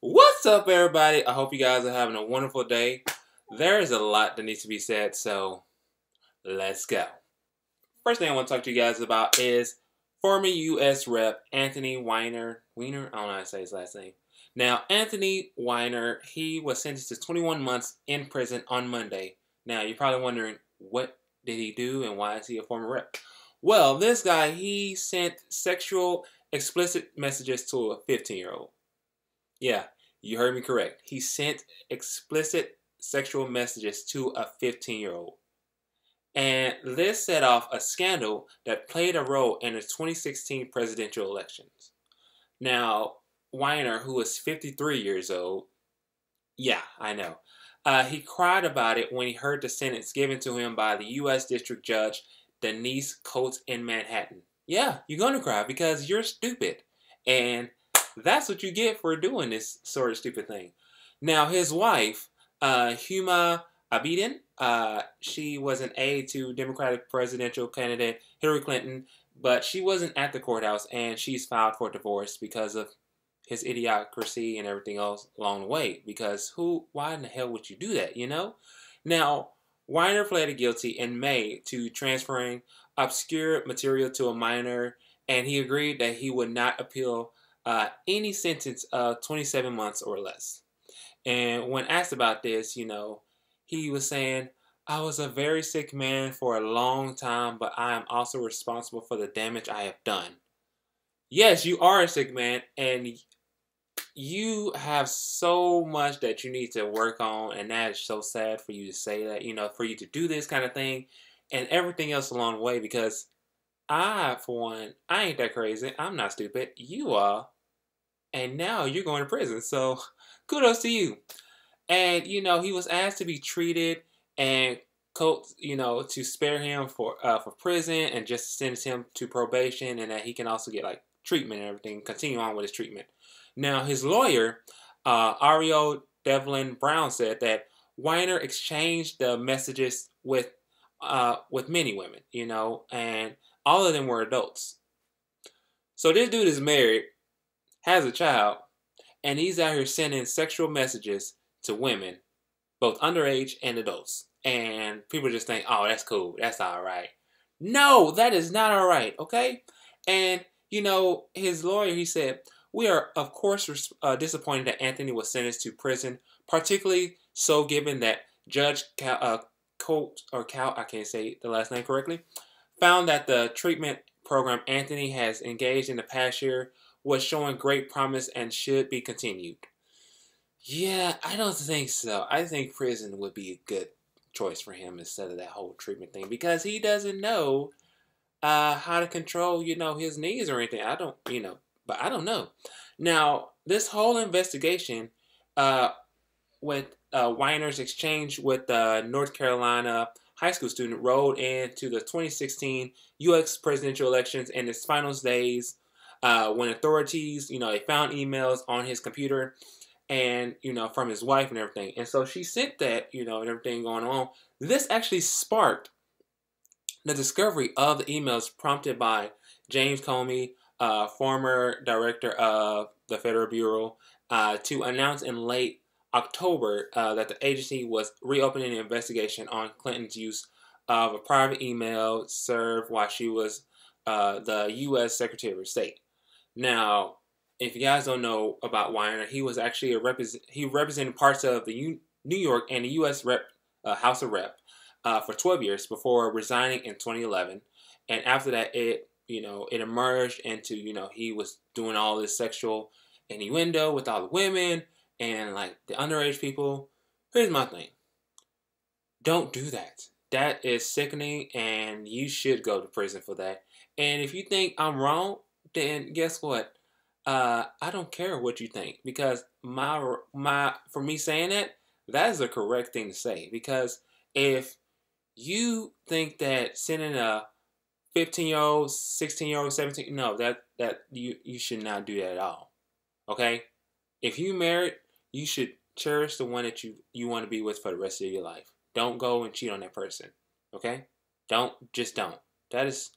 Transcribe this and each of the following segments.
What's up, everybody? I hope you guys are having a wonderful day. There is a lot that needs to be said, so let's go. First thing I want to talk to you guys about is former U.S. Rep. Anthony Weiner. Weiner? I don't know how to say his last name. Now, Anthony Weiner, he was sentenced to 21 months in prison on Monday. Now, you're probably wondering, what did he do and why is he a former rep? Well, this guy, he sent sexual explicit messages to a 15-year-old. Yeah, you heard me correct. He sent explicit sexual messages to a 15-year-old. And this set off a scandal that played a role in the 2016 presidential elections. Now, Weiner, who was 53 years old, yeah, I know, he cried about it when he heard the sentence given to him by the U.S. District Judge Denise Coates in Manhattan. Yeah, you're going to cry because you're stupid. And that's what you get for doing this sort of stupid thing. Now, his wife, Huma Abedin, she was an aide to Democratic presidential candidate Hillary Clinton, but she wasn't at the courthouse, and she's filed for divorce because of his idiocracy and everything else along the way. Because why in the hell would you do that, you know? Now, Weiner pleaded guilty in May to transferring obscure material to a minor, and he agreed that he would not appeal any sentence of 27 months or less. And when asked about this, he was saying, I was a very sick man for a long time, but I am also responsible for the damage I have done. Yes, you are a sick man, and you have so much that you need to work on, and that is so sad for you to say that, for you to do this kind of thing and everything else along the way, because for one, I ain't that crazy. I'm not stupid. You are. And now you're going to prison. So kudos to you. And, he was asked to be treated and, to spare him for prison and just sentence him to probation, and that he can also get, treatment and everything, continue on with his treatment. Now, his lawyer, Ariel Devlin Brown, said that Weiner exchanged the messages with many women, and all of them were adults. So this dude is married, has a child, and he's out here sending sexual messages to women, both underage and adults. And people just think, oh, that's cool, that's all right. No, that is not all right, okay? And, his lawyer, he said, we are, of course, disappointed that Anthony was sentenced to prison, particularly so given that Judge Coates, I can't say the last name correctly, found that the treatment program Anthony has engaged in the past year was showing great promise and should be continued. Yeah, I don't think so. I think prison would be a good choice for him instead of that whole treatment thing, because he doesn't know how to control, his needs or anything. I don't, but I don't know. Now, this whole investigation with Weiner's exchange with the North Carolina high school student rolled into the 2016 U.S. presidential elections in its final days, when authorities, they found emails on his computer and, from his wife and everything. And so she sent that, and everything going on. This actually sparked the discovery of the emails prompted by James Comey, former director of the Federal Bureau, to announce in late October that the agency was reopening an investigation on Clinton's use of a private email served while she was the U.S. Secretary of State. Now, if you guys don't know about Weiner, he was actually he represented parts of the New York and the U.S. House of Rep for 12 years before resigning in 2011. And after that, it emerged into, he was doing all this sexual innuendo with all the women and the underage people. Here's my thing. Don't do that. That is sickening, and you should go to prison for that. And if you think I'm wrong, then guess what? I don't care what you think, because for me saying that is the correct thing to say. Because if you think that sending a 15-year-old, 16-year-old, 17, no, that you should not do that at all. Okay? If you married, you should cherish the one that you want to be with for the rest of your life. Don't go and cheat on that person. Okay? Just don't. That is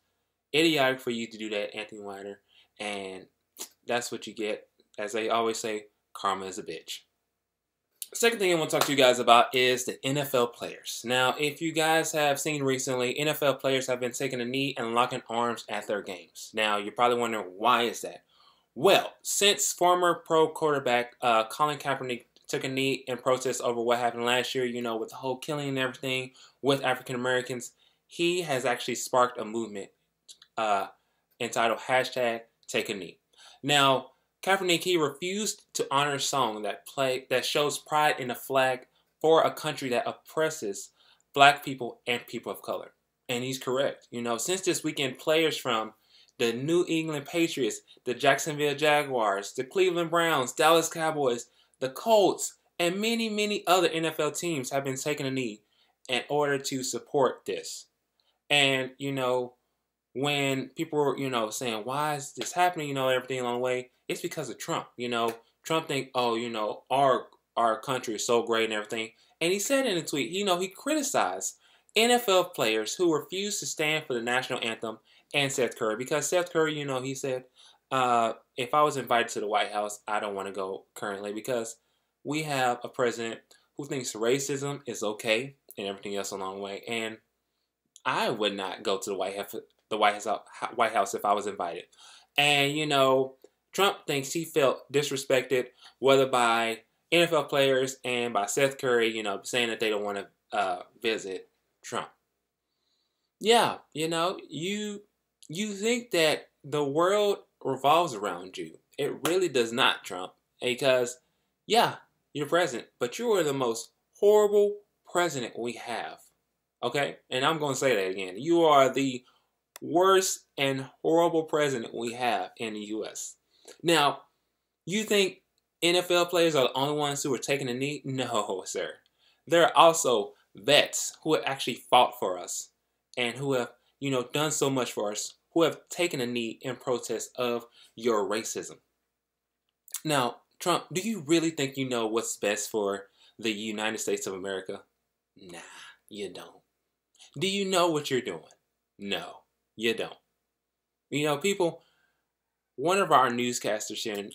idiotic for you to do that, Anthony Weiner. And that's what you get. As they always say, karma is a bitch. Second thing I want to talk to you guys about is the NFL players. Now, if you guys have seen recently, NFL players have been taking a knee and locking arms at their games. Now, you're probably wondering, why is that? Well, since former pro quarterback Colin Kaepernick took a knee in protest over what happened last year, you know, with the whole killing and everything with African Americans, he has actually sparked a movement entitled #TakeAKnee. Now, Kaepernick, he refused to honor a song that shows pride in the flag for a country that oppresses black people and people of color. And he's correct. You know, since this weekend, players from the New England Patriots, the Jacksonville Jaguars, the Cleveland Browns, Dallas Cowboys, the Colts, and many, many other NFL teams have been taking a knee in order to support this. And, you know, when people were, you know, saying, why is this happening, you know, everything along the way, it's because of Trump. You know, Trump think, oh, you know, our country is so great and everything. And he said in a tweet, you know, he criticized NFL players who refused to stand for the national anthem and Seth Curry. Because Seth Curry, you know, he said, if I was invited to the White House, I don't want to go currently because we have a president who thinks racism is okay and everything else along the way. And I would not go to the White House if I was invited. And, you know, Trump thinks he felt disrespected, whether by NFL players and by Seth Curry, you know, saying that they don't want to visit Trump. Yeah, you know, you think that the world revolves around you. It really does not, Trump. Because, yeah, you're president, but you are the most horrible president we have. Okay? And I'm going to say that again. You are the worst and horrible president we have in the U.S. Now, you think NFL players are the only ones who are taking a knee? No, sir. There are also vets who have actually fought for us and who have, you know, done so much for us, who have taken a knee in protest of your racism. Now, Trump, do you really think you know what's best for the United States of America? Nah, you don't. Do you know what you're doing? No, you don't. You know, people, one of our newscasters here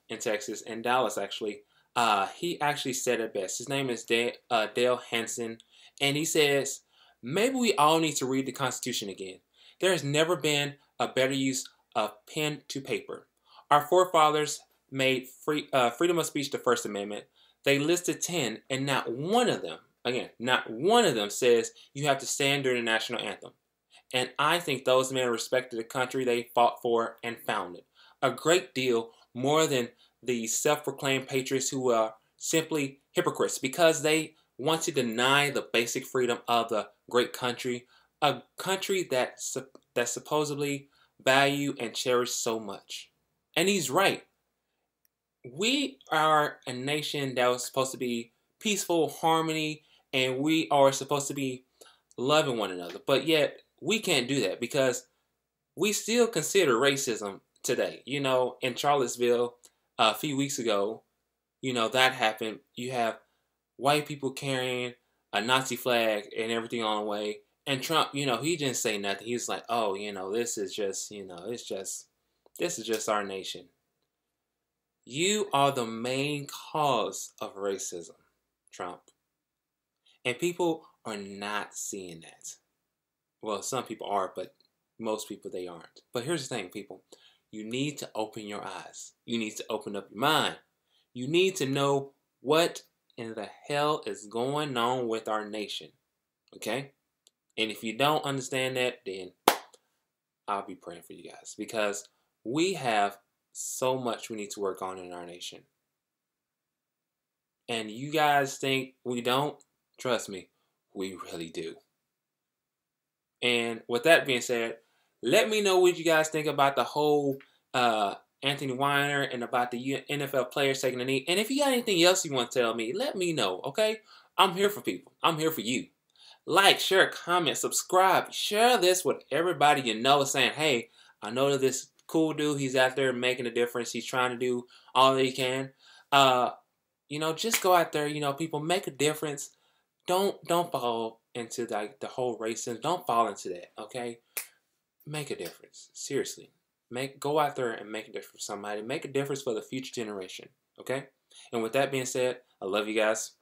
in Texas, in Dallas actually, he actually said it best. His name is Dale Hansen, and he says, maybe we all need to read the Constitution again. There has never been a better use of pen to paper. Our forefathers made freedom of speech the First Amendment. They listed 10, and not one of them, again, not one of them says you have to stand during the national anthem. And I think those men respected the country they fought for and founded a great deal more than the self-proclaimed patriots who are simply hypocrites because they want to deny the basic freedom of the great country, a country that supposedly value and cherish so much. And he's right. We are a nation that was supposed to be peaceful, harmony, and we are supposed to be loving one another. But yet, we can't do that because we still consider racism today. You know, in Charlottesville, a few weeks ago, you know, that happened. You have white people carrying a Nazi flag and everything on the way. And Trump, you know, he didn't say nothing. He was like, oh, you know, this is just, you know, this is just our nation. You are the main cause of racism, Trump. And people are not seeing that. Well, some people are, but most people, they aren't. But here's the thing, people. You need to open your eyes. You need to open up your mind. You need to know what in the hell is going on with our nation. Okay? And if you don't understand that, then I'll be praying for you guys. Because we have so much we need to work on in our nation. And you guys think we don't? Trust me, we really do. And with that being said, let me know what you guys think about the whole Anthony Weiner and about the NFL players taking a knee. And if you got anything else you want to tell me, let me know, okay? I'm here for people. I'm here for you. Like, share, comment, subscribe. Share this with everybody you know saying, hey, I know that this cool dude, he's out there making a difference. He's trying to do all that he can. You know, just go out there, you know, people, make a difference. Don't fall into like the whole racism. Don't fall into that, okay? Make a difference. Seriously. Go out there and make a difference for somebody. Make a difference for the future generation. Okay? And with that being said, I love you guys.